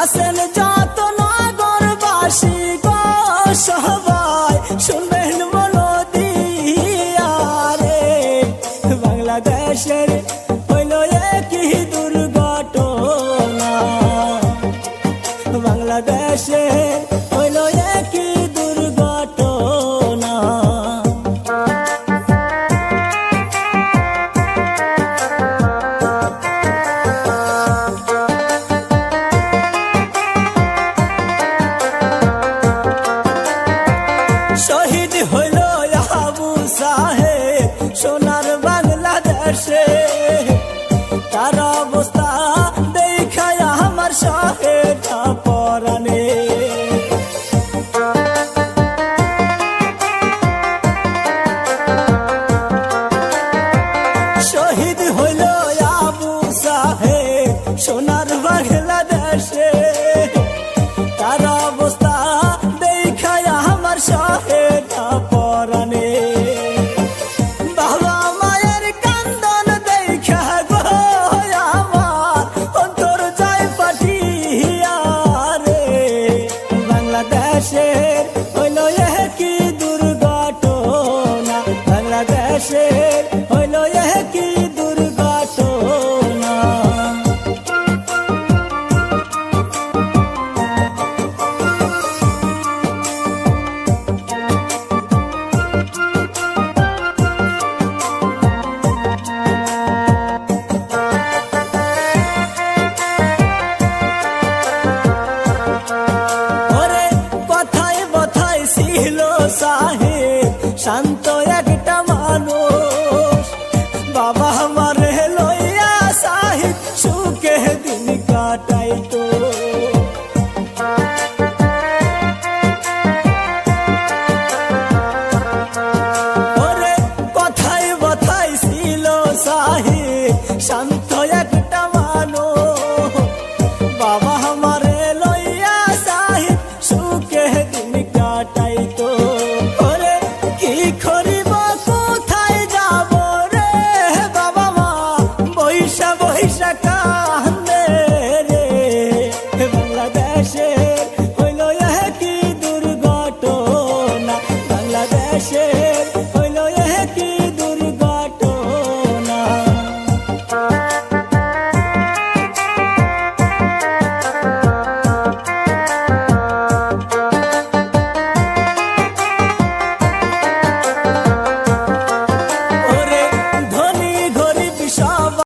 আছেন যত নগরবাসী গো সবাই শুনবেন বলো দিয়া রে, বাংলাদেশের হইল একই দুর্ঘটনা, বাংলাদেশের হইল একই দুর্ঘটনা। শহীদ হইল আবু সাহেব সোনার বাংলাদেশে, তার অবস্থা দেখায় আমার শহীদটা পরাণে। শহীদ হইল আবু সাহেব সোনার বাংলাদেশে, তার অবস্থা দেখায় আমার শহীদটা পরাণে। বাবা মায়ের কান্দন দেখা গো আমার অন্তর যায় পাঠিয়া রে, বাংলাদেশের হইল একই দুর্ঘটনা, বাংলাদেশের হইল একই দুর্ঘটনা। ছিল সাহেব শান্ত একটা মানুষ, বাবা আমার লইয়া সাহেব সুখে দিন কাটাইতো। ওরে কথায় কথায় ছিল সাহেব শান্ত একটা মানুষ, বাবা আমার লইয়া সাহেব সুখে দিন কাটাইতো। ওরে কি করিব কোথায় যাব রে, বাবা মা বৈশা বৈশা কান্দে রে, বাংলাদেশের হইল একই দুর্ঘটনা, বাংলাদেশের